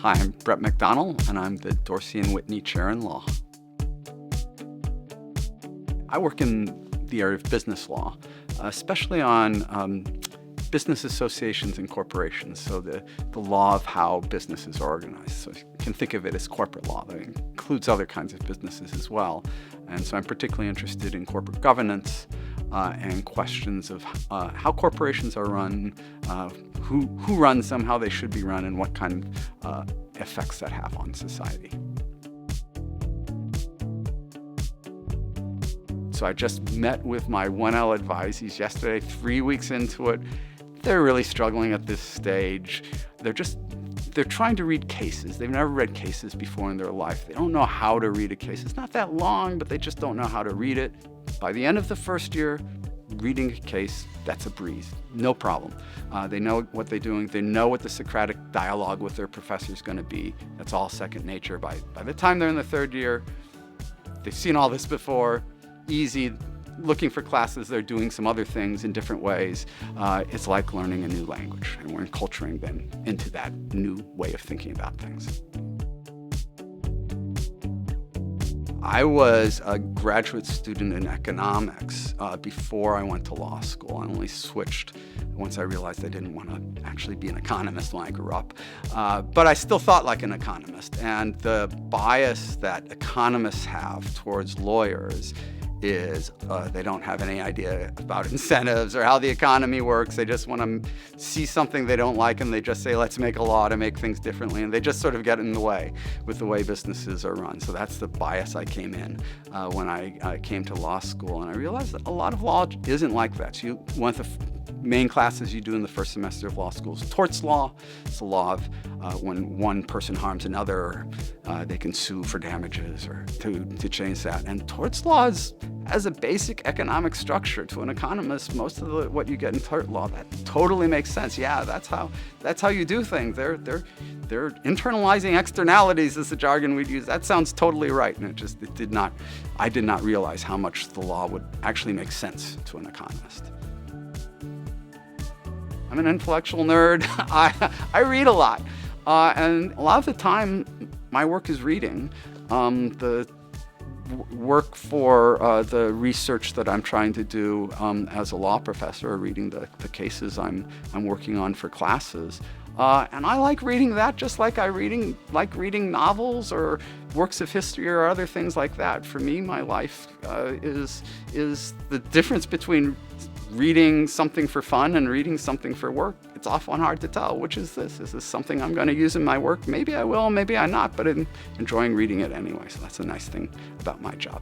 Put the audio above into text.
Hi, I'm Brett McDonnell, and I'm the Dorsey and Whitney Chair in Law. I work in the area of business law, especially on business associations and corporations, so the law of how businesses are organized. So you can think of it as corporate law. That includes other kinds of businesses as well. And so I'm particularly interested in corporate governance and questions of how corporations are run, who runs them, how they should be run, and what kind of effects that have on society. So I just met with my 1L advisees yesterday, 3 weeks into it. They're really struggling at this stage. They're trying to read cases. They've never read cases before in their life. They don't know how to read a case. It's not that long, but they just don't know how to read it. By the end of the first year, reading a case, that's a breeze, no problem. They know what they're doing. They know what the Socratic dialogue with their professor is going to be. That's all second nature. By the time they're in the third year, they've seen all this before, easy. Looking for classes, they're doing some other things in different ways. It's like learning a new language, and we're enculturing them into that new way of thinking about things. I was a graduate student in economics before I went to law school. I only switched once I realized I didn't want to actually be an economist when I grew up. But I still thought like an economist, and the bias that economists have towards lawyers is they don't have any idea about incentives or how the economy works. They just want to see something they don't like, and they just say, let's make a law to make things differently. And they just sort of get in the way with the way businesses are run. So that's the bias I came in when I came to law school. And I realized that a lot of law isn't like that. So one of the main classes you do in the first semester of law school is torts law. It's the law of when one person harms another, they can sue for damages or to change that. And torts law has a basic economic structure. To an economist, most of what you get in tort law, that totally makes sense. Yeah, that's how you do things. They're internalizing externalities is the jargon we'd use. That sounds totally right. And I did not realize how much the law would actually make sense to an economist. I'm an intellectual nerd. I read a lot. And a lot of the time, my work is reading. The work for the research that I'm trying to do as a law professor, or reading the cases I'm working on for classes. And I like reading that just like I like reading novels or works of history or other things like that. For me, my life is the difference between reading something for fun and reading something for work. It's often hard to tell, which is this. Is this something I'm going to use in my work? Maybe I will, maybe I'm not, but I'm enjoying reading it anyway. So that's a nice thing about my job.